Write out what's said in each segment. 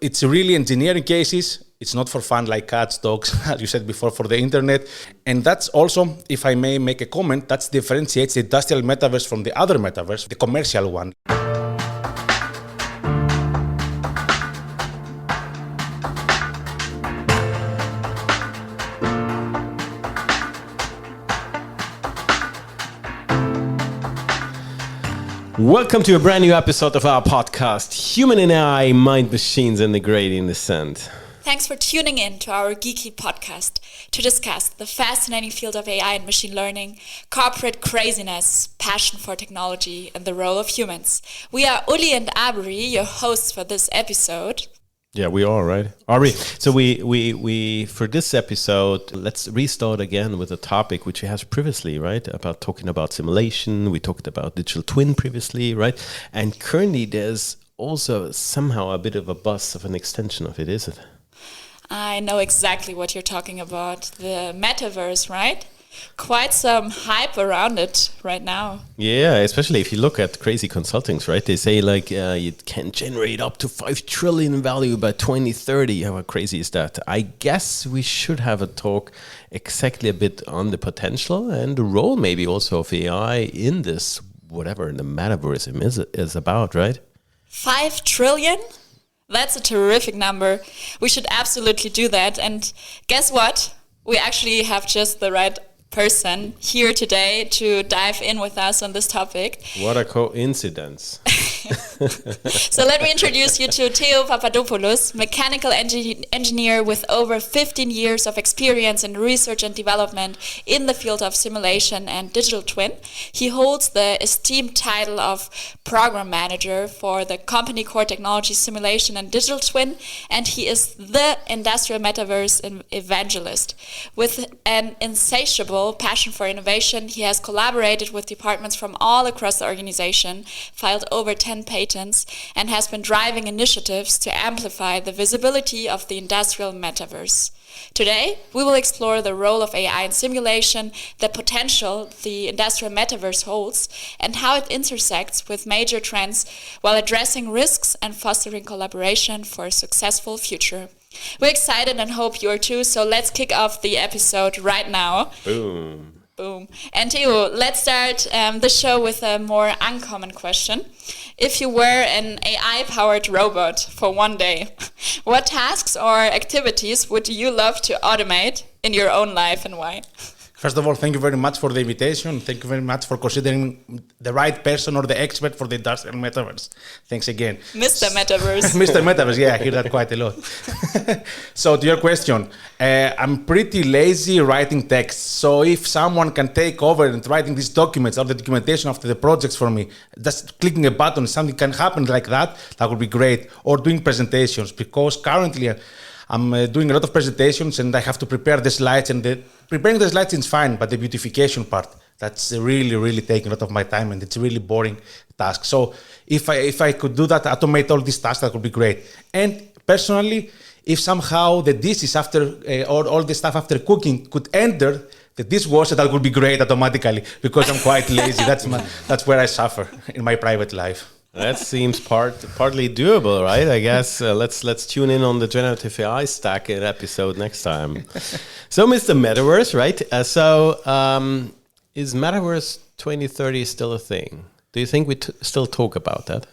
it's really engineering cases. It's not for fun like cats, dogs, as you said before, for the internet. And that's also, if I may make a comment, that differentiates the industrial metaverse from the other metaverse, the commercial one. Welcome to a brand new episode of our podcast, Human&AI, Mind, Machines, and the Gradient Descent. Thanks for tuning in to our geeky podcast to discuss the fascinating field of AI and machine learning, corporate craziness, passion for technology, and the role of humans. We are Uli and Abri, your hosts for this episode. Yeah, we are, right? Are we? So we for this episode, let's restart again with a topic which we had previously, right? About talking about simulation. We talked about digital twin previously, right? And currently there's also somehow a bit of a buzz of an extension of it, is it? I know exactly what you're talking about. The metaverse, right? Quite some hype around it right now. Yeah, especially if you look at crazy consultings, right? They say like you can generate up to 5 trillion in value by 2030. How crazy is that? I guess we should have a talk exactly a bit on the potential and the role maybe also of AI in this, whatever the metaverse is about, right? 5 trillion? That's a terrific number. We should absolutely do that. And guess what? We actually have just the right person here today to dive in with us on this topic. What a coincidence. So let me introduce you to Theo Papadopoulos, mechanical engineer with over 15 years of experience in research and development in the field of simulation and digital twin. He holds the esteemed title of program manager for the company core technology simulation and digital twin, and he is the industrial metaverse evangelist. With an insatiable passion for innovation, he has collaborated with departments from all across the organization, filed over 10 patents, and has been driving initiatives to amplify the visibility of the industrial metaverse. Today, we will explore the role of AI in simulation, the potential the industrial metaverse holds, and how it intersects with major trends while addressing risks and fostering collaboration for a successful future. We're excited and hope you are too, so let's kick off the episode right now. Boom. And Theo, let's start the show with a more uncommon question. If you were an AI-powered robot for one day, what tasks or activities would you love to automate in your own life and why? First of all, thank you very much for the invitation. Thank you very much for considering the right person or the expert for the industrial metaverse. Thanks again. Mr. Metaverse. Mr. Metaverse, yeah, I hear that quite a lot. So to your question, I'm pretty lazy writing text. So if someone can take over and writing these documents or the documentation of the projects for me, just clicking a button, something can happen like that, that would be great. Or doing presentations, because currently I'm doing a lot of presentations and I have to prepare the slides, and preparing the slides is fine, but the beautification part, that's really taking a lot of my time, and it's a really boring task. So if I could do that, automate all these tasks, that would be great. And personally, if somehow the dishes after, or all the stuff after cooking could enter the dishwasher, that would be great automatically, because I'm quite lazy. That's where I suffer in my private life. That seems partly doable, right? I guess let's tune in on the generative AI stack episode next time. So, Mr. Metaverse, right? Is Metaverse 2030 still a thing? Do you think we still talk about that?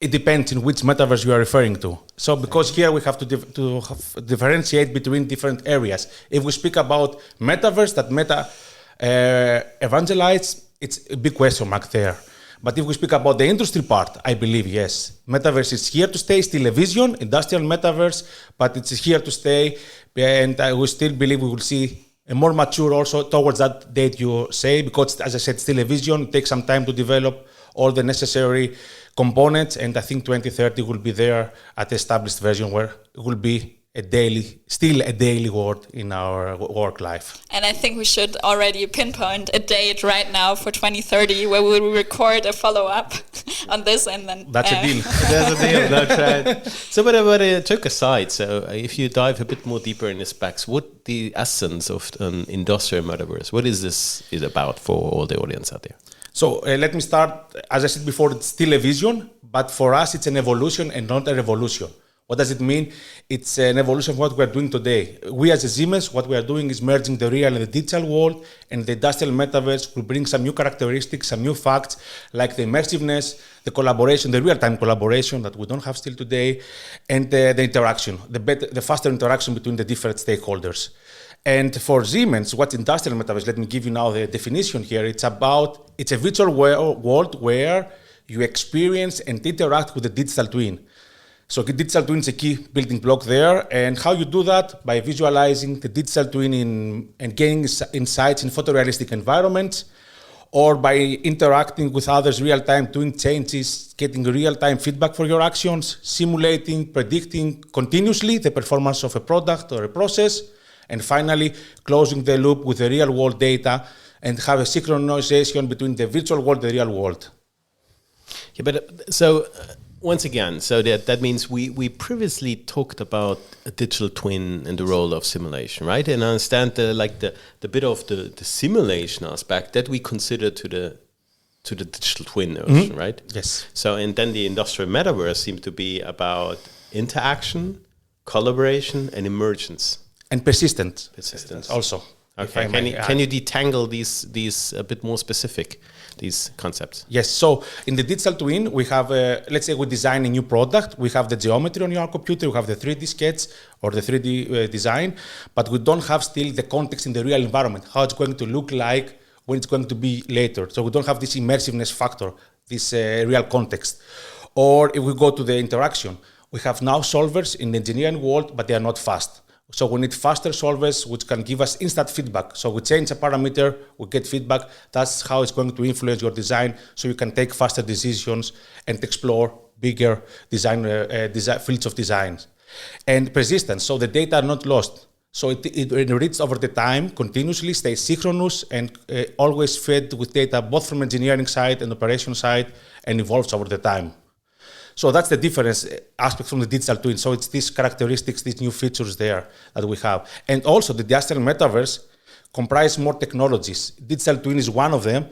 It depends in which metaverse you are referring to. So, because here we have to differentiate between different areas. If we speak about metaverse that Meta evangelize, it's a big question mark there. But if we speak about the industry part, I believe, yes. Metaverse is here to stay, still a vision, industrial metaverse, but it's here to stay. And I will still believe we will see a more mature also towards that date you say, because as I said, still a vision, it takes some time to develop all the necessary components. And I think 2030 will be there at the established version where it will be still a daily word in our work life. And I think we should already pinpoint a date right now for 2030 where we will record a follow-up on this, and then that's a deal. That's a deal. That's right. So, but took aside. So, if you dive a bit more deeper in the specs, what the essence of an industrial metaverse? What is this about for all the audience out there? So let me start. As I said before, it's still a vision, but for us, it's an evolution and not a revolution. What does it mean? It's an evolution of what we are doing today. We as a Siemens, what we are doing is merging the real and the digital world, and the industrial metaverse will bring some new characteristics, some new facts, like the immersiveness, the collaboration, the real-time collaboration that we don't have still today, and the interaction, the faster interaction between the different stakeholders. And for Siemens, what's industrial metaverse? Let me give you now the definition here. It's a virtual world where you experience and interact with the digital twin. So the digital twin is a key building block there. And how you do that? By visualizing the digital twin and gaining insights in photorealistic environments, or by interacting with others real-time, doing changes, getting real-time feedback for your actions, simulating, predicting continuously the performance of a product or a process, and finally closing the loop with the real-world data and have a synchronization between the virtual world and the real world. Yeah, but so once again, so that means we previously talked about a digital twin and the role of simulation, right? And I understand the bit of the simulation aspect that we consider to the digital twin notion, right? Yes. So and then the industrial metaverse seems to be about interaction, collaboration, and emergence. And persistence also. Okay. Can you detangle these a bit more specific, these concepts? Yes. So in the digital twin, we have, let's say we design a new product. We have the geometry on your computer. We have the 3D sketch or the 3D design, but we don't have still the context in the real environment, how it's going to look like when it's going to be later. So we don't have this immersiveness factor, this real context. Or if we go to the interaction, we have now solvers in the engineering world, but they are not fast. So we need faster solvers which can give us instant feedback. So we change a parameter, we get feedback. That's how it's going to influence your design, so you can take faster decisions and explore bigger design fields of design. And persistence, so the data are not lost. So it enriches over the time, continuously stays synchronous and always fed with data both from engineering side and operation side, and evolves over the time. So that's the difference aspect from the digital twin. So it's these characteristics, these new features there that we have. And also the industrial metaverse comprise more technologies. Digital twin is one of them,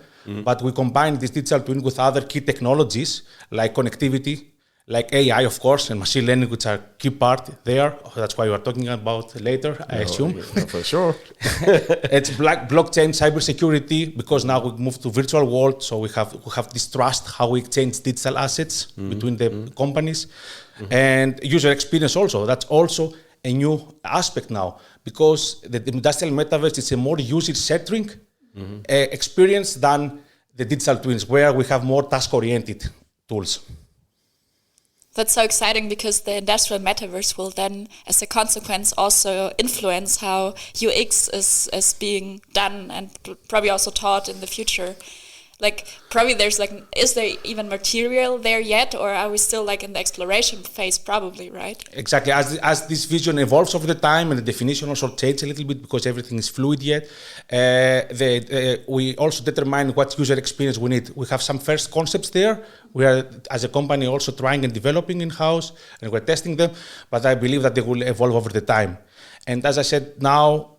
but we combine this digital twin with other key technologies like connectivity, like AI, of course, and machine learning, which are key part there. That's why we are talking about later, I assume. Yeah, for sure. It's blockchain, cybersecurity, because now we move to virtual world, so we have this trust, how we exchange digital assets between the companies. And user experience also. That's also a new aspect now, because the industrial metaverse is a more user-centric experience than the digital twins, where we have more task-oriented tools. That's so exciting, because the industrial metaverse will then, as a consequence, also influence how UX is being done and probably also taught in the future. Like, probably is there even material there yet, or are we still like in the exploration phase? Probably, right? Exactly. As this vision evolves over the time, and the definition also changes a little bit because everything is fluid yet, we also determine what user experience we need. We have some first concepts there. We are, as a company, also trying and developing in-house, and we're testing them, but I believe that they will evolve over the time. And as I said, now,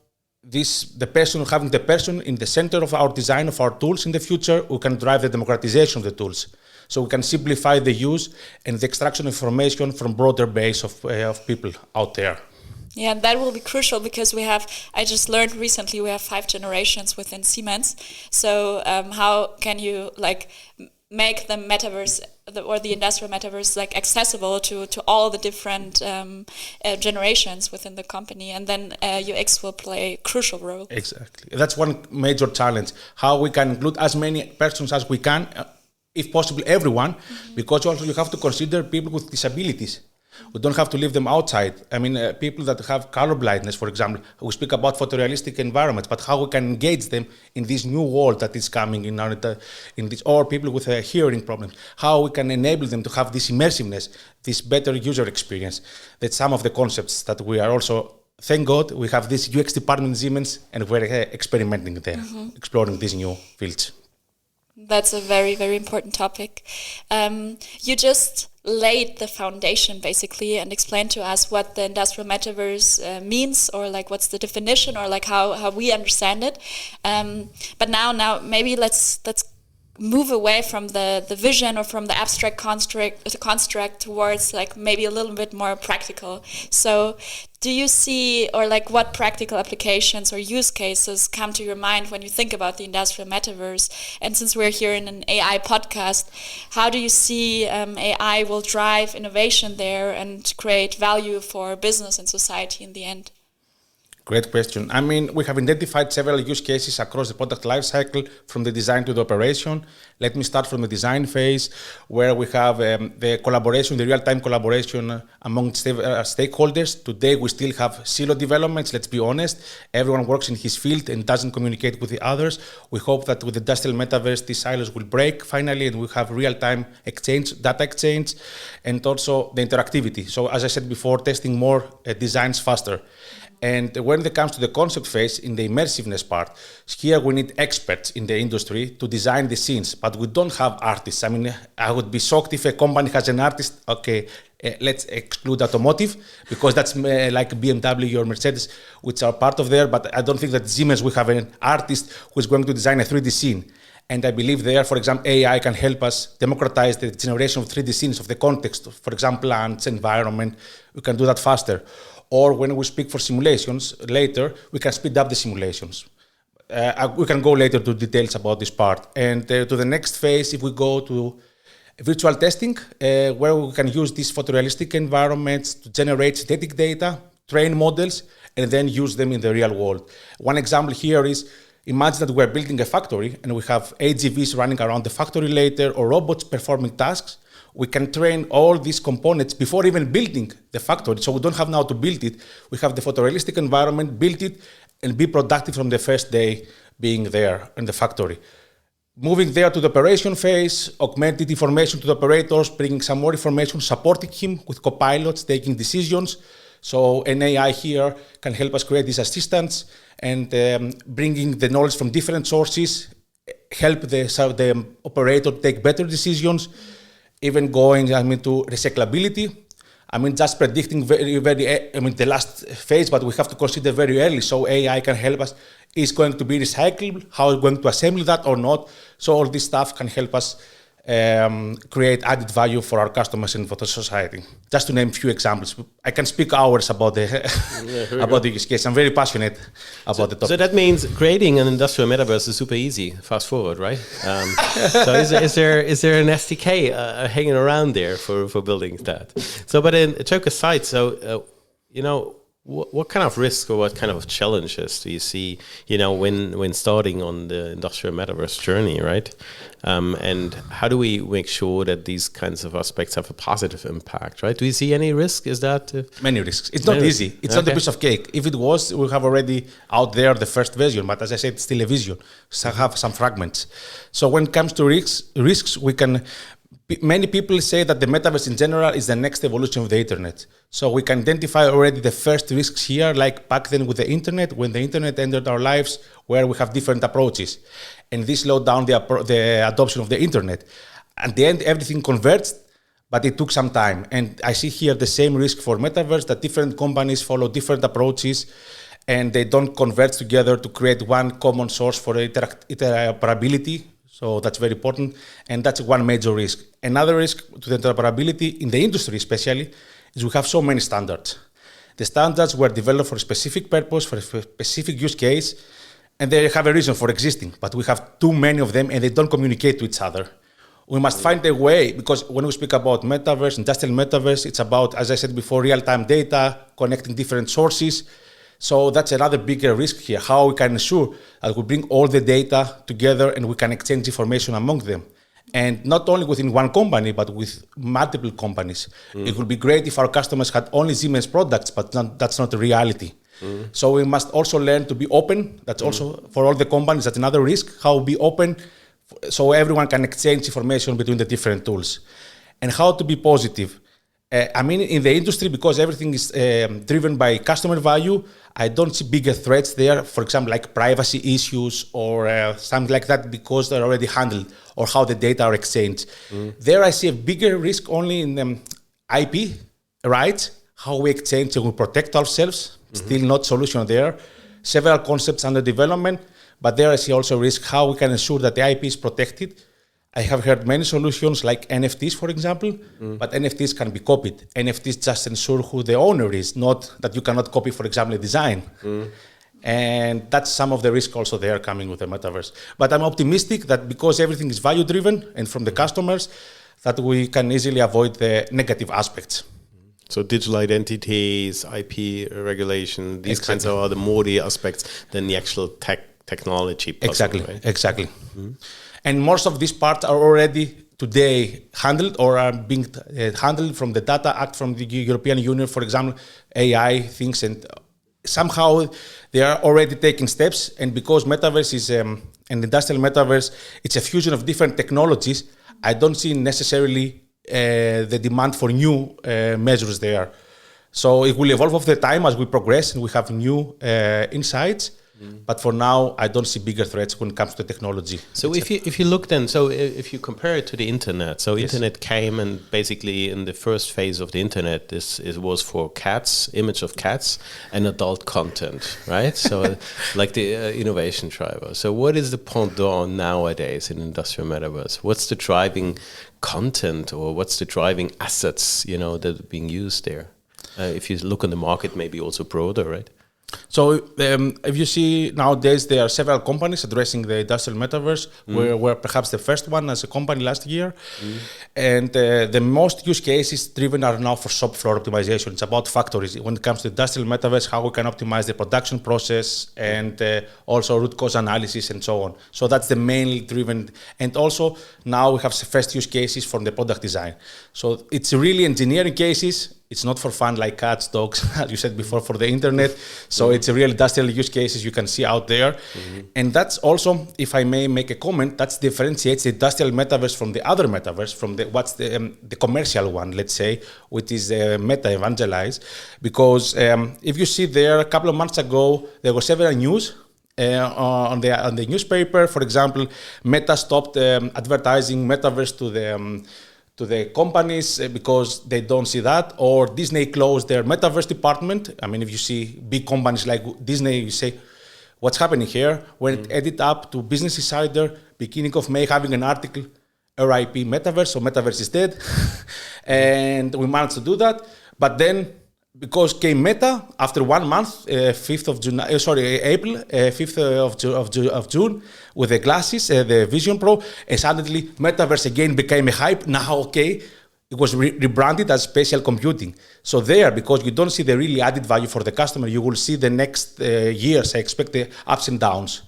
having the person in the center of our design of our tools in the future, we can drive the democratization of the tools. So we can simplify the use and the extraction of information from broader base of people out there. Yeah, and that will be crucial, because I just learned recently, we have 5 generations within Siemens. So how can you make the metaverse or the industrial metaverse accessible to all the different generations within the company, and then UX will play a crucial role. Exactly. That's one major challenge, how we can include as many persons as we can, if possible everyone, because also you have to consider people with disabilities. We don't have to leave them outside. I mean, people that have color blindness, for example, we speak about photorealistic environments, but how we can engage them in this new world that is coming in this, or people with hearing problems, how we can enable them to have this immersiveness, this better user experience. That's some of the concepts that we are also, thank God, we have this UX department in Siemens, and we're experimenting there, exploring these new fields. That's a very, very important topic. You just laid the foundation basically and explained to us what the industrial metaverse means, or what's the definition, or how we understand it. But now maybe let's move away from the vision or from the abstract construct towards like maybe a little bit more practical. So do you see, or like what practical applications or use cases come to your mind when you think about the industrial metaverse? And since we're here in an AI podcast, how do you see AI will drive innovation there and create value for business and society in the end? Great question. I mean, we have identified several use cases across the product lifecycle, from the design to the operation. Let me start from the design phase, where we have the collaboration, the real-time collaboration among stakeholders. Today, we still have silo developments, let's be honest. Everyone works in his field and doesn't communicate with the others. We hope that with the industrial metaverse, these silos will break finally, and we have real-time exchange, data exchange, and also the interactivity. So as I said before, testing more designs faster. And when it comes to the concept phase, in the immersiveness part, here we need experts in the industry to design the scenes, but we don't have artists. I mean, I would be shocked if a company has an artist. Okay, let's exclude automotive, because that's like BMW or Mercedes, which are part of there, but I don't think that Siemens will have an artist who is going to design a 3D scene. And I believe there, for example, AI can help us democratize the generation of 3D scenes of the context, for example, plants, environment. We can do that faster. Or when we speak for simulations later, we can speed up the simulations. We can go later to details about this part. And to the next phase, if we go to virtual testing, where we can use these photorealistic environments to generate static data, train models, and then use them in the real world. One example here is, imagine that we're building a factory and we have AGVs running around the factory later, or robots performing tasks. We can train all these components before even building the factory. So we don't have now to build it. We have the photorealistic environment, build it, and be productive from the first day being there in the factory. Moving there to the operation phase, augmented information to the operators, bringing some more information, supporting him with copilots, taking decisions. So an AI here can help us create these assistants, and bringing the knowledge from different sources, help the operator take better decisions. Even going, to recyclability. Just predicting the last phase, but we have to consider very early. So AI can help us. Is going to be recyclable? How are we going to assemble that or not? So all this stuff can help us create added value for our customers and for the society. Just to name a few examples. I can speak hours about the use case. I'm very passionate about the topic. So that means creating an industrial metaverse is super easy. Fast forward, right? So is there an SDK hanging around there for building that? So, but in joke aside, so what kind of risk or what kind of challenges do you see, when starting on the industrial metaverse journey, right? And how do we make sure that these kinds of aspects have a positive impact, right? Do you see any risk? Is that many risks? It's not easy. It's not a piece of cake. If it was, we have already out there the first version. But as I said, it's still a vision. So have some fragments. So when it comes to risks, we can. Many people say that the metaverse in general is the next evolution of the internet. So we can identify already the first risks here, like back then with the internet, when the internet entered our lives, where we have different approaches. And this slowed down the adoption of the internet. At the end, everything converged, but it took some time. And I see here the same risk for metaverse, that different companies follow different approaches, and they don't converge together to create one common source for interoperability. So that's very important, and that's one major risk. Another risk to the interoperability in the industry especially is we have so many standards. The standards were developed for a specific purpose, for a specific use case, and they have a reason for existing, but we have too many of them and they don't communicate to each other. We must find a way, because when we speak about metaverse, industrial metaverse, it's about, as I said before, real-time data, connecting different sources. So that's another bigger risk here, how we can ensure that we bring all the data together and we can exchange information among them. And not only within one company, but with multiple companies. It would be great if our customers had only Siemens products, but that's not the reality. So we must also learn to be open. That's also for all the companies, that's another risk, how be open so everyone can exchange information between the different tools. And how to be positive. In the industry, because everything is driven by customer value, I don't see bigger threats there, for example, like privacy issues or something like that, because they're already handled, or how the data are exchanged. There I see a bigger risk only in IP rights, how we exchange and we protect ourselves. Still not solution there. Several concepts under development, but there I see also risk, how we can ensure that the IP is protected, I have heard many solutions like NFTs, for example, but NFTs can be copied. NFTs just ensure who the owner is, not that you cannot copy, for example, a design. And that's some of the risk also there coming with the metaverse. But I'm optimistic that because everything is value driven and from the customers, that we can easily avoid the negative aspects. So digital identities, IP regulation, these kinds of are the more the aspects than the actual technology puzzle, Exactly, right? exactly. And most of these parts are already today handled or are being handled from the Data Act from the European Union, for example, AI things, and somehow they are already taking steps. And because metaverse is an industrial metaverse, it's a fusion of different technologies. I don't see necessarily the demand for new measures there. So it will evolve over the time as we progress and we have new insights. But for now, I don't see bigger threats when it comes to technology. So if you look then, so if you compare it to the internet, so internet came and basically in the first phase of the internet, it was for cats, image of cats and adult content, right? So like the innovation driver. So what is the pendant nowadays in industrial metaverse? What's the driving content or what's the driving assets, that are being used there? If you look on the market, maybe also broader, right? So if you see nowadays, there are several companies addressing the industrial metaverse. We're perhaps the first one as a company last year. And the most use cases driven are now for shop floor optimization. It's about factories. When it comes to industrial metaverse, how we can optimize the production process and also root cause analysis and so on. So that's the mainly driven. And also now we have first use cases from the product design. So it's really engineering cases. It's not for fun like cats, dogs, as you said before, for the internet. So it's a real industrial use cases you can see out there. And that's also, if I may make a comment, that differentiates the industrial metaverse from the other metaverse, from the commercial one, let's say, which is Meta Evangelize. Because if you see there, a couple of months ago, there were several news on the newspaper. For example, Meta stopped advertising metaverse to the companies because they don't see that, or Disney closed their metaverse department. I mean, if you see big companies like Disney, you say, what's happening here? When it added up to Business Insider, beginning of May, having an article, RIP Metaverse, so Metaverse is dead. And we managed to do that. But then, because came Meta after 1 month, 5th of June, April, 5th of June, with the glasses, the Vision Pro, and suddenly Metaverse again became a hype. Now, it was rebranded as spatial computing. So there, because you don't see the really added value for the customer, you will see the next years, I expect the ups and downs.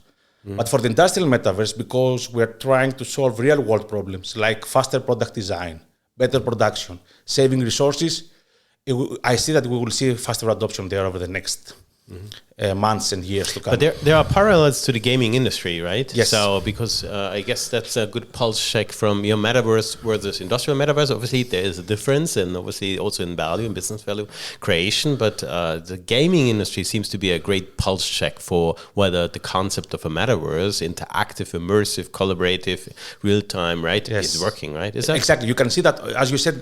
But for the industrial metaverse, because we're trying to solve real world problems like faster product design, better production, saving resources, I see that we will see faster adoption there over the next months and years to come. But there are parallels to the gaming industry, right? Yes. So because I guess that's a good pulse check from your metaverse versus industrial metaverse. Obviously, there is a difference, and obviously also in value and business value creation. But the gaming industry seems to be a great pulse check for whether the concept of a metaverse, interactive, immersive, collaborative, real time, right, is working, right? Is that exactly? You can see that, as you said,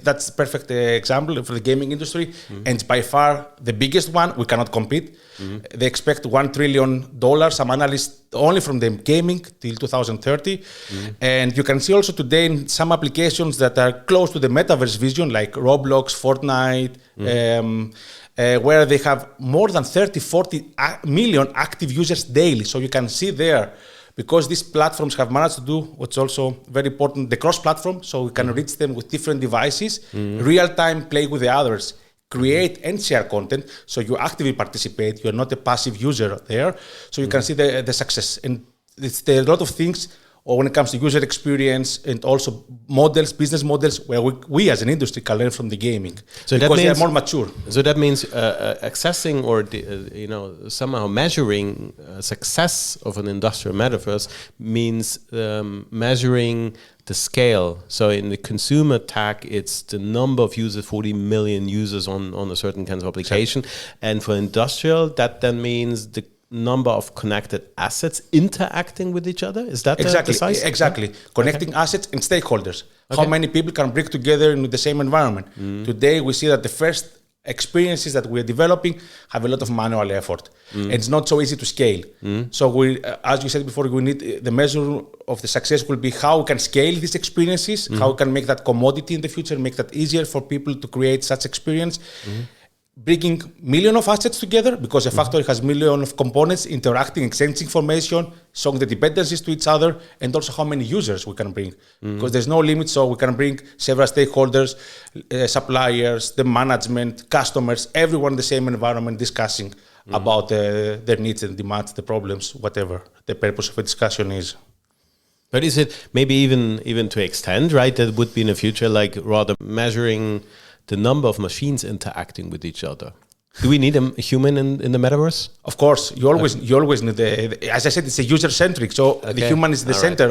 that's a perfect example for the gaming industry, and by far the biggest one. We cannot compete. They expect $1 trillion, some analysts, only from the gaming till 2030. And you can see also today in some applications that are close to the metaverse vision, like Roblox, Fortnite, where they have more than 40 million active users daily. So you can see there, because these platforms have managed to do what's also very important, the cross-platform, so we can reach them with different devices, real-time play with the others, create and share content, so you actively participate, you're not a passive user there, so you can see the success. And there are a lot of things when it comes to user experience and also models, business models, where we as an industry can learn from the gaming, so because they are more mature. So that means accessing or somehow measuring success of an industrial metaverse means measuring the scale. So in the consumer tag, it's the number of users, 40 million users on a certain kind of application. Exactly. And for industrial, that then means the number of connected assets interacting with each other. Is that exactly the size? Exactly. Connecting assets and stakeholders. How many people can bring together in the same environment? Today we see that the first experiences that we're developing have a lot of manual effort. And it's not so easy to scale. So we, as you said before, we need the measure of the success will be how we can scale these experiences, how we can make that commodity in the future, make that easier for people to create such experience. Bringing millions of assets together, because a factory has millions of components interacting, exchanging information, showing the dependencies to each other, and also how many users we can bring. Because there's no limit, so we can bring several stakeholders, suppliers, the management, customers, everyone in the same environment discussing about their needs and demands, the problems, whatever the purpose of a discussion is. But is it maybe even to extend, right? That would be in the future, like rather measuring the number of machines interacting with each other. Do we need a human in the metaverse? Of course, you always need as I said, it's a user-centric, so the human is the center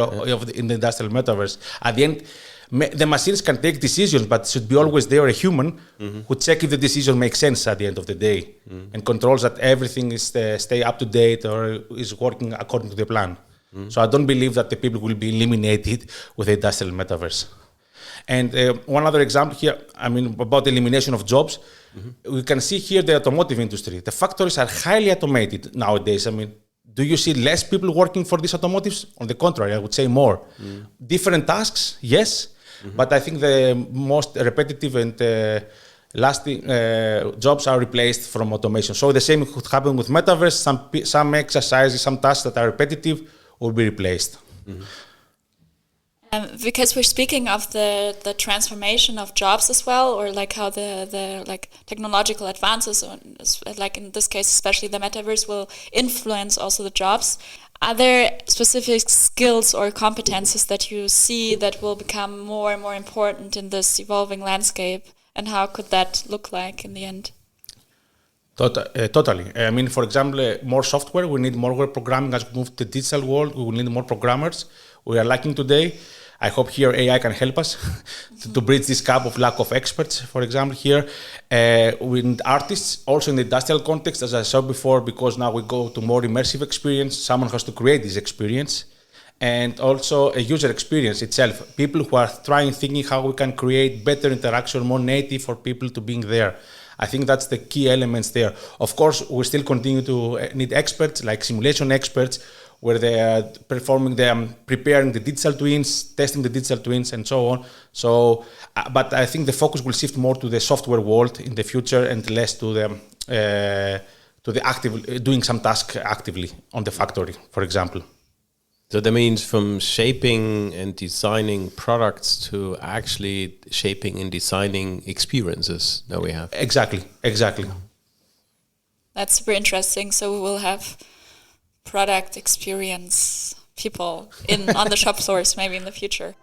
in the industrial metaverse. At the end, the machines can take decisions, but should be always there a human who check if the decision makes sense at the end of the day and controls that everything is stay up to date or is working according to the plan. So I don't believe that the people will be eliminated with the industrial metaverse. And one other example here, about the elimination of jobs, we can see here the automotive industry. The factories are highly automated nowadays. Do you see less people working for these automotives? On the contrary, I would say more. Different tasks, yes, but I think the most repetitive and lasting jobs are replaced from automation. So the same could happen with metaverse. Some exercises, some tasks that are repetitive will be replaced. Because we're speaking of the transformation of jobs as well, or like how the like technological advances, like in this case, especially the metaverse, will influence also the jobs. Are there specific skills or competences that you see that will become more and more important in this evolving landscape? And how could that look like in the end? Totally. For example, more software. We need more web programming as we move to the digital world. We will need more programmers. We are lacking today. I hope here AI can help us to bridge this gap of lack of experts, for example, here. We need artists also in the industrial context, as I said before, because now we go to more immersive experience. Someone has to create this experience. And also a user experience itself. People who are thinking how we can create better interaction, more native for people to being there. I think that's the key elements there. Of course, we still continue to need experts, like simulation experts, where they are preparing the digital twins, testing the digital twins, and so on. So, but I think the focus will shift more to the software world in the future and less to the active, doing some task actively on the factory, for example. So that means from shaping and designing products to actually shaping and designing experiences that we have. Exactly. That's super interesting. So we will have product experience people on the shop floors maybe in the future.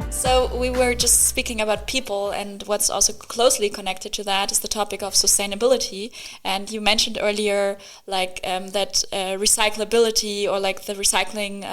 So we were just speaking about people, and what's also closely connected to that is the topic of sustainability. And you mentioned earlier that recyclability or like the recycling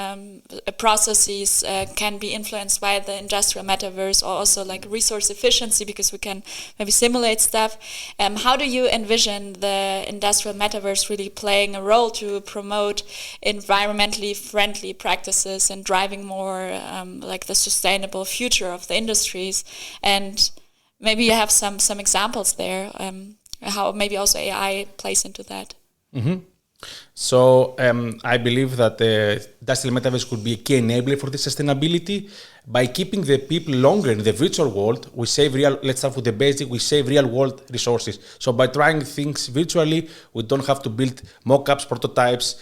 processes can be influenced by the industrial metaverse, or also like resource efficiency, because we can maybe simulate stuff. How do you envision the industrial metaverse really playing a role to promote environmentally friendly practices and driving more like the sustainable future of the industries? And maybe you have some examples there, how maybe also AI plays into that. So I believe that the industrial metaverse could be a key enabler for the sustainability. By keeping the people longer in the virtual world, we save let's start with the basic, we save real world resources. So by trying things virtually, we don't have to build mock-ups, prototypes,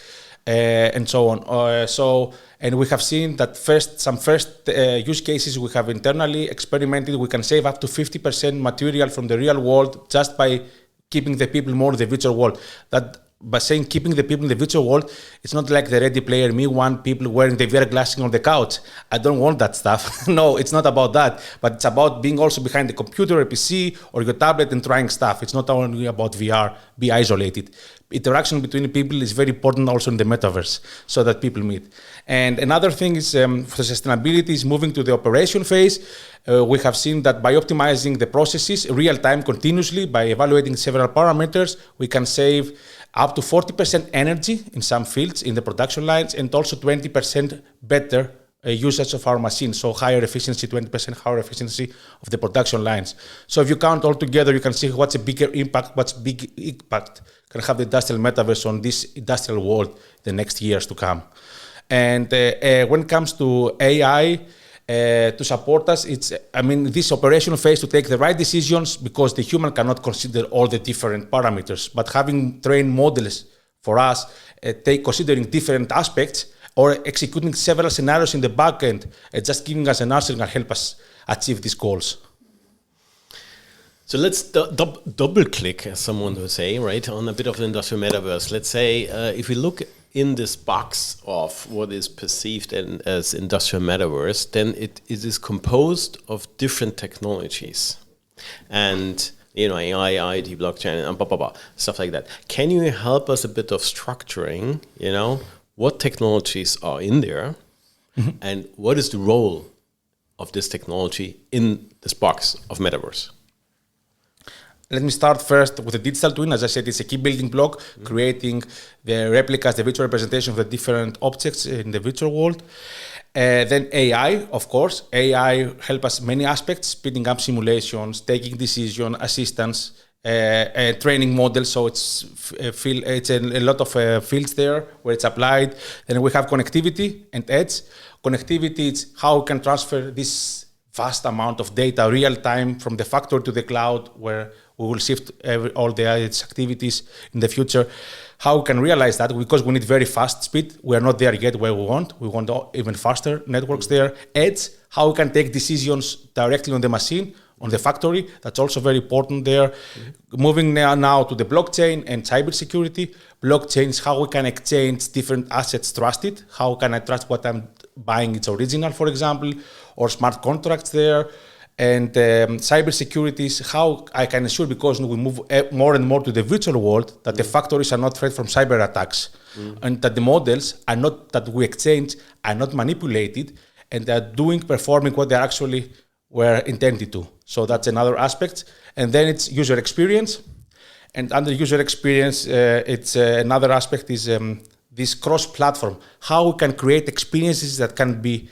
and so on. And we have seen that some first use cases we have internally experimented. We can save up to 50% material from the real world just by keeping the people more in the virtual world. That by saying keeping the people in the virtual world, it's not like the Ready Player Me want people wearing the VR glasses on the couch. I don't want that stuff. No, it's not about that. But it's about being also behind the computer, a PC, or your tablet and trying stuff. It's not only about VR, be isolated. Interaction between people is very important also in the metaverse, so that people meet. And another thing is for sustainability is moving to the operation phase. We have seen that by optimizing the processes real time continuously, by evaluating several parameters, we can save up to 40% energy in some fields in the production lines, and also 20% better usage of our machines. So higher efficiency, 20% higher efficiency of the production lines. So if you count all together, you can see what's a bigger impact, what's big impact can have the industrial metaverse on this industrial world the next years to come. And when it comes to AI, to support us, this operational phase to take the right decisions, because the human cannot consider all the different parameters. But having trained models for us, considering different aspects or executing several scenarios in the back end, just giving us an answer can help us achieve these goals. So let's double click, as someone would say, right, on a bit of the industrial metaverse. Let's say if we look in this box of what is perceived as industrial metaverse, then it is composed of different technologies, and AI, IT, blockchain, and blah blah blah, stuff like that. Can you help us a bit of structuring? What technologies are in there, and what is the role of this technology in this box of metaverse? Let me start first with the digital twin. As I said, it's a key building block, creating the replicas, the virtual representation of the different objects in the virtual world. Then AI, of course. AI helps us many aspects, speeding up simulations, taking decision, assistance, training models. So it's a lot of fields there where it's applied. Then we have connectivity and edge. Connectivity is how we can transfer this vast amount of data real time from the factory to the cloud, where we will shift all the activities in the future. How we can realize that? Because we need very fast speed. We are not there yet where we want. We want even faster networks there. Edge, how we can take decisions directly on the machine, on the factory. That's also very important there. Moving now to the blockchain and cybersecurity. Blockchain is how we can exchange different assets trusted. How can I trust what I'm buying it's original, for example, or smart contracts there. And cybersecurity is how I can ensure, because we move more and more to the virtual world, that the factories are not threat from cyber attacks, and that the models are not, that we exchange, are not manipulated, and they're performing what they actually were intended to. So that's another aspect. And then it's user experience. And under user experience, it's another aspect is this cross-platform. How we can create experiences that can be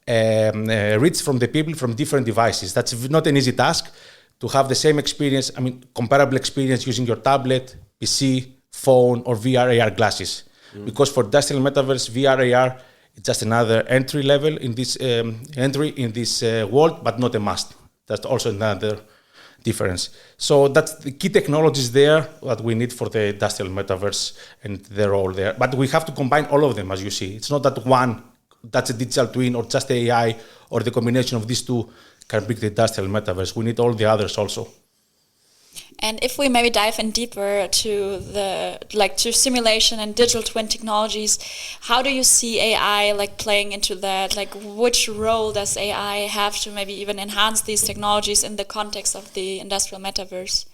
reached from the people from different devices. That's not an easy task to have the same experience, comparable experience using your tablet, PC, phone, or VR AR glasses. Because for industrial metaverse, VR AR is just another entry level in this world, but not a must. That's also another difference. So that's the key technologies there that we need for the industrial metaverse and their role there. But we have to combine all of them, as you see. It's not that one, that's a digital twin, or just AI, or the combination of these two can bring the industrial metaverse. We need all the others also. And if we maybe dive in deeper to to simulation and digital twin technologies, how do you see AI playing into that? Which role does AI have to maybe even enhance these technologies in the context of the industrial metaverse?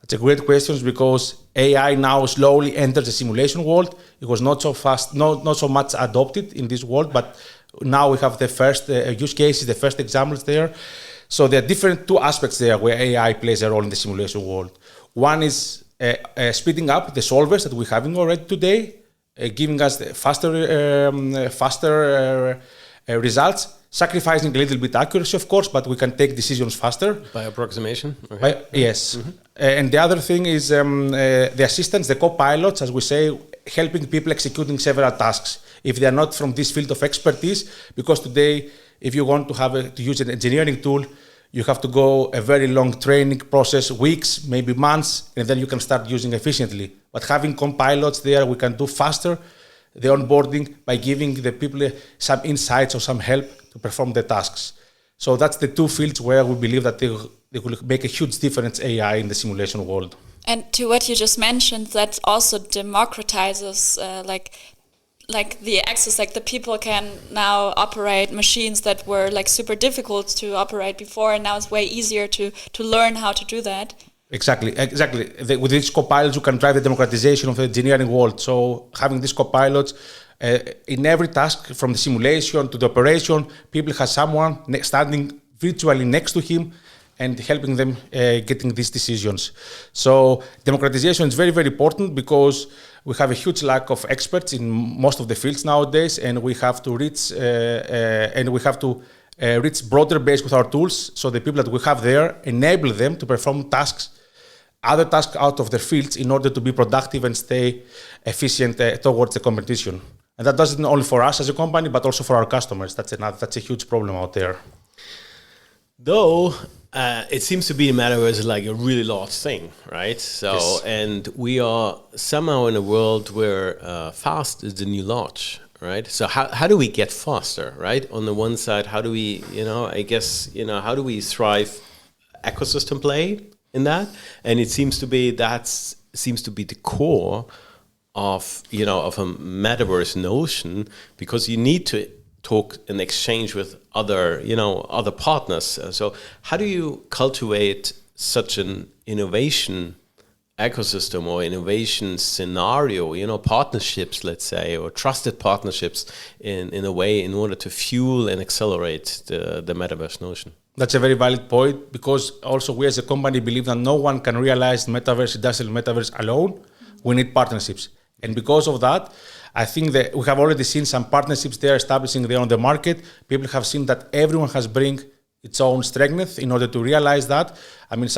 That's a great question, because AI now slowly enters the simulation world. It was not so fast, not so much adopted in this world, but now we have the first use cases, the first examples there. So there are different two aspects there where AI plays a role in the simulation world. One is speeding up the solvers that we're having already today, giving us faster results, sacrificing a little bit accuracy, of course, but we can take decisions faster. By approximation? Okay. Yes. And the other thing is the assistants, the co-pilots, as we say, helping people executing several tasks. If they are not from this field of expertise, because today, if you want to use an engineering tool, you have to go a very long training process, weeks, maybe months, and then you can start using efficiently. But having co-pilots there, we can do faster the onboarding by giving the people some insights or some help to perform the tasks. So that's the two fields where we believe that they will make a huge difference, AI, in the simulation world. And to what you just mentioned, that also democratizes like the access, like the people can now operate machines that were like super difficult to operate before, and now it's way easier to learn how to do that. Exactly. With these copilots, you can drive the democratization of the engineering world. So having these copilots in every task, from the simulation to the operation, people have someone standing virtually next to him and helping them getting these decisions. So democratization is very, very important because we have a huge lack of experts in most of the fields nowadays, and we have to reach broader base with our tools. So the people that we have there, enable them to perform other tasks out of their fields in order to be productive and stay efficient towards the competition. And that doesn't only for us as a company, but also for our customers. That's a huge problem out there. Though it seems to be a metaverse like a really large thing, right? So, yes. And we are somehow in a world where fast is the new large, right? So how do we get faster, right? On the one side, how do we, how do we thrive ecosystem play in that? And it seems to be the core of a metaverse notion, because you need to talk and exchange with other partners. So how do you cultivate such an innovation ecosystem or innovation scenario, partnerships, let's say, or trusted partnerships in a way in order to fuel and accelerate the metaverse notion? That's a very valid point, because also we as a company believe that no one can realize industrial metaverse alone. We need partnerships. And because of that, I think that we have already seen some partnerships there establishing there on the market. People have seen that everyone has bring its own strength in order to realize that. I mean,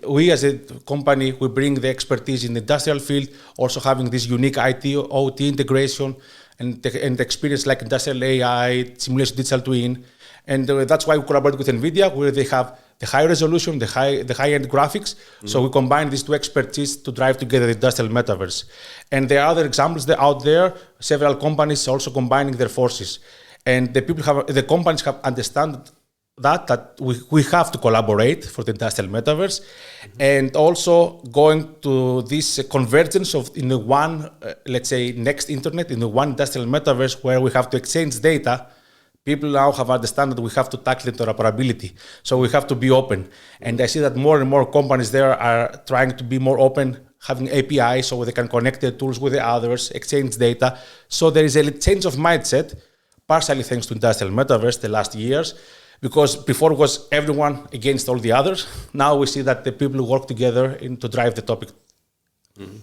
we as a company, we bring the expertise in the industrial field, also having this unique IT, OT integration and experience like industrial AI, simulation digital twin. And that's why we collaborate with NVIDIA, where they have the high resolution, the high-end graphics. Mm-hmm. So we combine these two expertise to drive together the industrial metaverse. And there are other examples out there, several companies also combining their forces. And the companies have understand that we have to collaborate for the industrial metaverse. Mm-hmm. And also going to this convergence in the one, let's say, next internet, in the one industrial metaverse where we have to exchange data. People now have understand that we have to tackle interoperability. So we have to be open. And I see that more and more companies there are trying to be more open, having APIs so they can connect their tools with the others, exchange data. So there is a change of mindset, partially thanks to industrial metaverse the last years, because before it was everyone against all the others. Now we see that the people work together to drive the topic. Mm-hmm.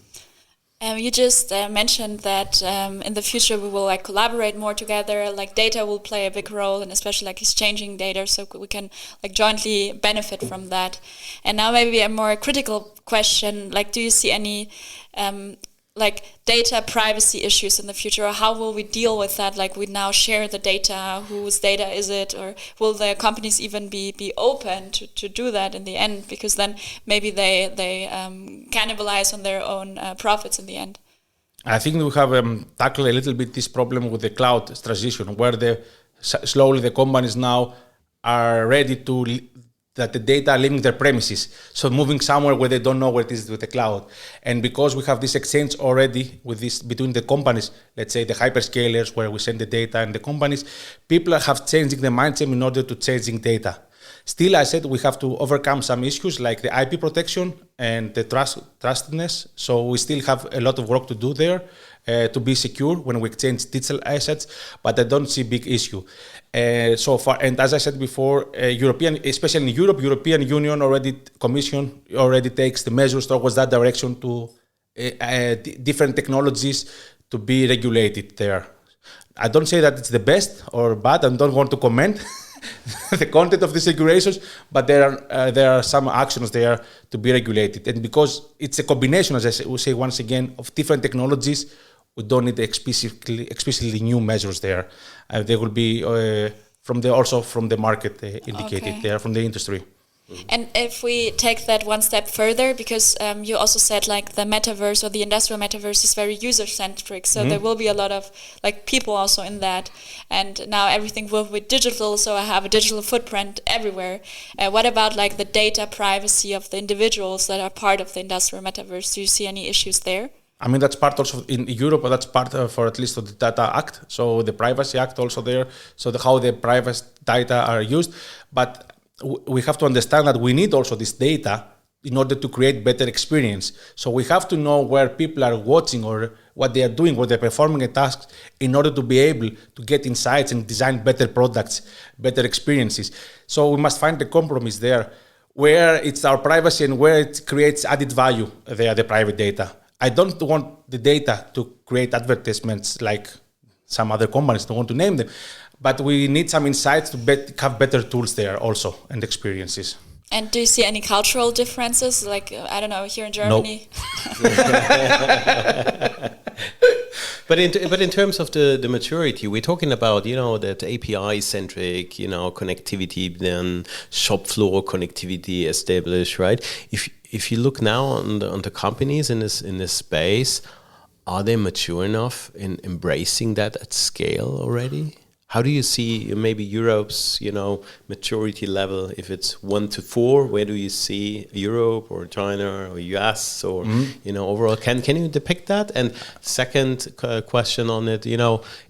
You just mentioned that in the future we will collaborate more together. Data will play a big role, and especially exchanging data, so we can jointly benefit from that. And now maybe a more critical question: do you see any data privacy issues in the future, or how will we deal with that? We now share the data, whose data is it, or will the companies even be open to do that in the end? Because then maybe they cannibalize on their own profits in the end. I think we have tackled a little bit this problem with the cloud transition, where slowly the companies now are ready that the data are leaving their premises, so moving somewhere where they don't know where it is with the cloud. And because we have this exchange already with this between the companies, let's say the hyperscalers where we send the data and the companies, people have changing the mindset in order to changing data. Still, I said we have to overcome some issues like the IP protection and the trustedness. So we still have a lot of work to do there to be secure when we exchange digital assets, but I don't see big issue. So far, and as I said before, especially in Europe, European Union Commission already takes the measures towards that direction to different technologies to be regulated there. I don't say that it's the best or bad, and don't want to comment the content of these regulations, but there are some actions there to be regulated. And because it's a combination, as I will say once again, of different technologies, we don't need explicitly new measures there. They will be also from the market indicated there, from the industry. And if we take that one step further, because you also said like the metaverse or the industrial metaverse is very user-centric, so there will be a lot of like people also in that. And now everything will be digital, so I have a digital footprint everywhere. What about like the data privacy of the individuals that are part of the industrial metaverse? Do you see any issues there? I mean, that's part also in Europe, that's part for at least of the Data Act. So the Privacy Act also there, so how the private data are used. But we have to understand that we need also this data in order to create better experience. So we have to know where people are watching or what they are doing, where they're performing a task in order to be able to get insights and design better products, better experiences. So we must find the compromise there, where it's our privacy and where it creates added value, the private data. I don't want the data to create advertisements like some other companies, don't want to name them, but we need some insights to have better tools there also and experiences. And do you see any cultural differences? Like, I don't know, here in Germany? No. But in terms of the maturity, we're talking about, that API-centric, connectivity, then shop floor connectivity established, right? If you look now on the companies in this space, are they mature enough in embracing that at scale already? How do you see maybe Europe's, maturity level? If it's 1 to 4, where do you see Europe or China or US or, overall? Can you depict that? And second question on it,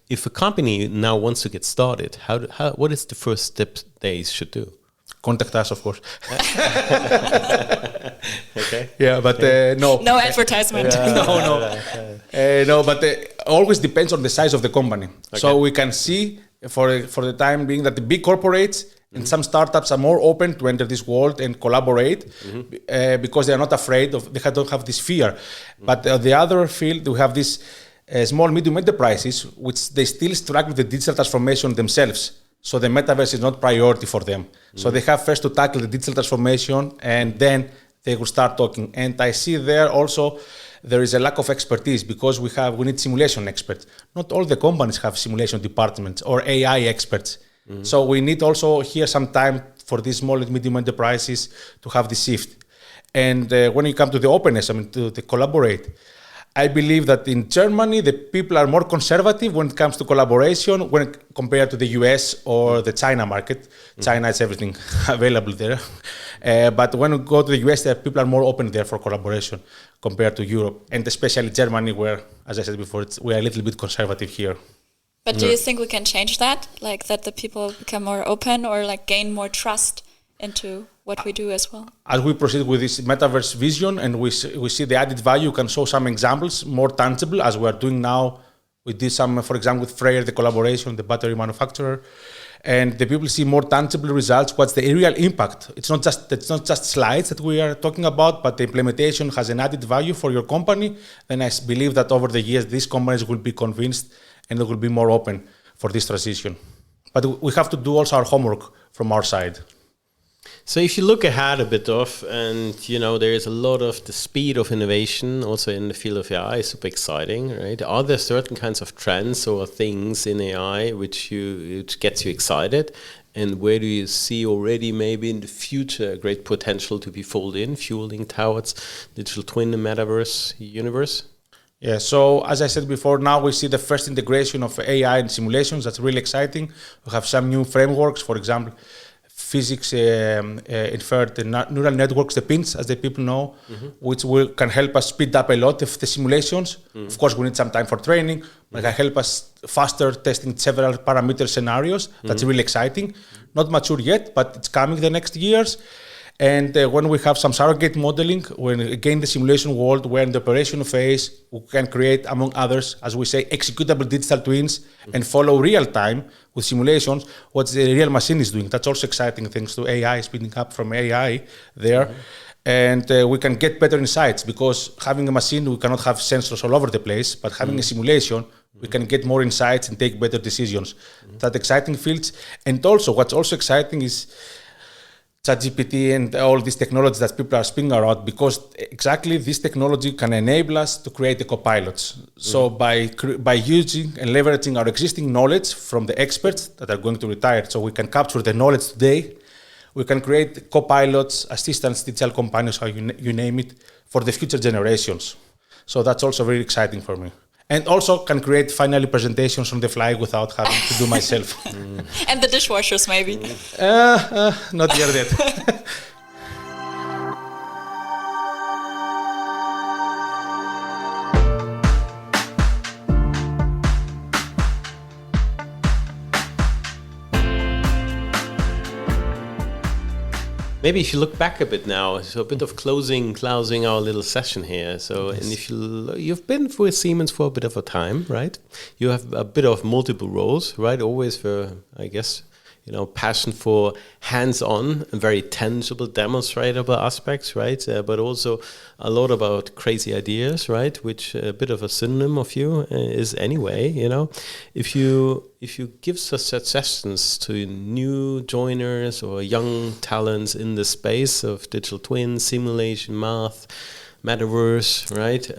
if a company now wants to get started, what is the first step they should do? Contact us, of course. Okay. Yeah, but no. No advertisement. No, but always depends on the size of the company. Okay. So we can see for the time being that the big corporates and some startups are more open to enter this world and collaborate because they are not afraid they don't have this fear. But the other field, we have this small, medium enterprises, which they still struggle with the digital transformation themselves. So the metaverse is not priority for them. So they have first to tackle the digital transformation and then they will start talking. And I see there also there is a lack of expertise because we need simulation experts. Not all the companies have simulation departments or AI experts. So we need also here some time for these small and medium enterprises to have the shift. And when you come to the openness, to collaborate, I believe that in Germany, the people are more conservative when it comes to collaboration when compared to the US or the China market. China is everything available there. But when we go to the US, people are more open there for collaboration compared to Europe, and especially Germany, where, as I said before, we are a little bit conservative here. But do you think we can change that? Like that the people become more open or like gain more trust into what we do as well? As we proceed with this metaverse vision and we see the added value, can show some examples more tangible as we are doing now. We did some, for example, with Freyr, the collaboration, the battery manufacturer, and the people see more tangible results. What's the real impact? It's not just slides that we are talking about, but the implementation has an added value for your company. And I believe that over the years, these companies will be convinced and they will be more open for this transition. But we have to do also our homework from our side. So if you look ahead a bit and there is a lot of the speed of innovation also in the field of AI, super exciting, right? Are there certain kinds of trends or things in AI which gets you excited? And where do you see already maybe in the future a great potential to be fueling towards digital twin and metaverse universe? Yeah, so as I said before, now we see the first integration of AI and simulations. That's really exciting. We have some new frameworks, for example, physics inferred neural networks, the PINs, as the people know, which can help us speed up a lot of the simulations. Of course, we need some time for training, but can help us faster testing several parameter scenarios. That's really exciting. Not mature yet, but it's coming the next years. And when we have some surrogate modeling, when again the simulation world, we're in the operation phase, we can create, among others, as we say, executable digital twins and follow real time with simulations what the real machine is doing. That's also exciting thanks to AI, speeding up from AI there. And we can get better insights because having a machine, we cannot have sensors all over the place, but having a simulation, we can get more insights and take better decisions. That's exciting fields. And also, what's also exciting is ChatGPT and all these technologies that people are speaking around, because exactly this technology can enable us to create the copilots. So by using and leveraging our existing knowledge from the experts that are going to retire, so we can capture the knowledge today, We can create co-pilots, assistants, digital companions, how you name it, for the future generations. So that's also very exciting for me. And also can create finally presentations on the fly without having to do myself. And the dishwashers, maybe. Not yet. Maybe if you look back a bit now, so a bit of closing our little session here. So, yes. And if you've been with Siemens for a bit of a time, right? You have a bit of multiple roles, right? Always for, I guess, passion for hands-on and very tangible, demonstratable aspects, right? But also a lot about crazy ideas, right? Which a bit of a synonym of you is anyway, If you give suggestions to new joiners or young talents in the space of digital twins, simulation, math, metaverse, right?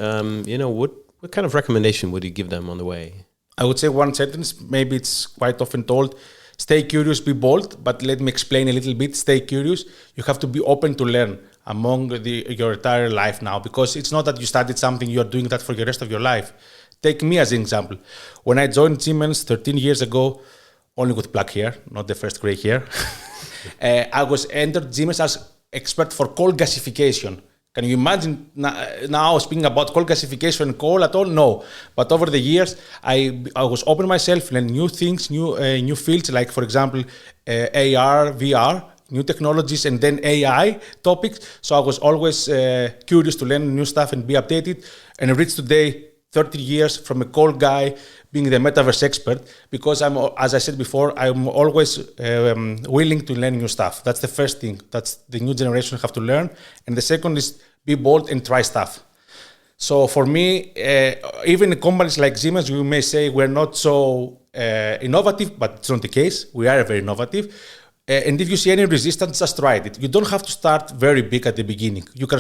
What kind of recommendation would you give them on the way? I would say one sentence, maybe it's quite often told. Stay curious, be bold, but let me explain a little bit. Stay curious. You have to be open to learn among your entire life now, because it's not that you studied something, you're doing that for the rest of your life. Take me as an example. When I joined Siemens 13 years ago, only with black hair, not the first gray hair, I was entered Siemens as expert for coal gasification. Can you imagine now speaking about coal gasification and coal at all? No. But over the years, I was open myself, learn new things, new fields, like, for example, AR, VR, new technologies, and then AI topics. So I was always curious to learn new stuff and be updated. And I reached today 30 years from a coal guy being the metaverse expert, because as I said before, I'm always willing to learn new stuff. That's the first thing. That's the new generation have to learn. And the second is be bold and try stuff. So for me, even in companies like Siemens, we may say we're not so innovative, but it's not the case. We are very innovative. And if you see any resistance, just try it. You don't have to start very big at the beginning. You can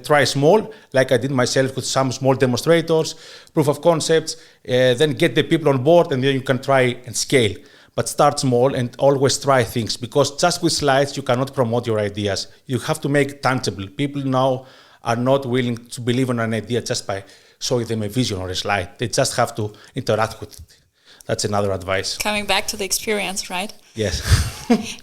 try small, like I did myself with some small demonstrators, proof of concepts, then get the people on board, and then you can try and scale. But start small and always try things, because just with slides, you cannot promote your ideas. You have to make it tangible. People now are not willing to believe in an idea just by showing them a vision or a slide. They just have to interact with it. That's another advice. Coming back to the experience, right? Yes.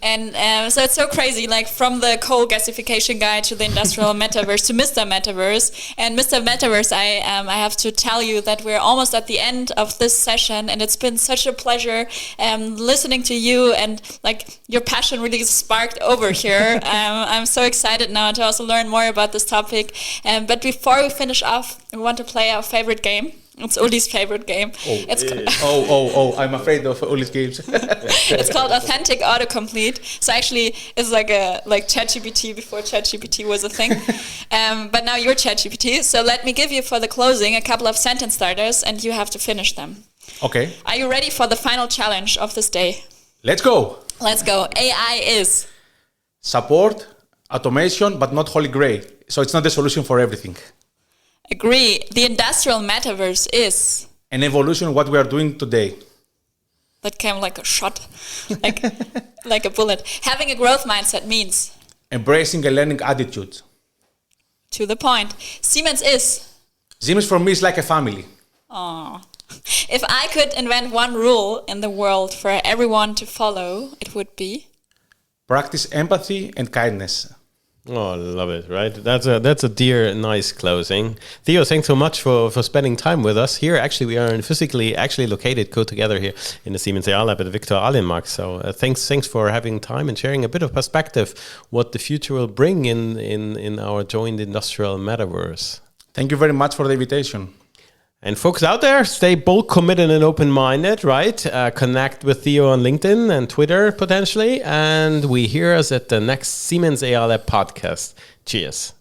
And so it's so crazy, like from the coal gasification guy to the industrial metaverse to Mr. Metaverse. And Mr. Metaverse, I have to tell you that we're almost at the end of this session, and it's been such a pleasure listening to you, and like your passion really sparked over here. I'm so excited now to also learn more about this topic. But before we finish off, we want to play our favorite game. It's Uli's favorite game. I'm afraid of Uli's games. It's called Authentic Autocomplete. So actually, it's like ChatGPT before ChatGPT was a thing. But now you're ChatGPT. So let me give you, for the closing, a couple of sentence starters, and you have to finish them. Okay. Are you ready for the final challenge of this day? Let's go. Let's go. AI is? Support, automation, but not holy grail. So it's not the solution for everything. Agree. The industrial metaverse is? An evolution of what we are doing today. That came like a shot, like a bullet. Having a growth mindset means? Embracing a learning attitude. To the point. Siemens is? Siemens for me is like a family. Oh. If I could invent one rule in the world for everyone to follow, it would be? Practice empathy and kindness. Oh, I love it, right? That's a dear, nice closing. Theo, thanks so much for spending time with us here. Actually, we are physically located, together here in the Siemens AI Lab at Victor Allenmark. So thanks for having time and sharing a bit of perspective what the future will bring in our joint industrial metaverse. Thank you very much for the invitation. And folks out there, stay bold, committed, and open-minded, right? Connect with Theo on LinkedIn and Twitter, potentially. And we hear us at the next Siemens AI Lab podcast. Cheers.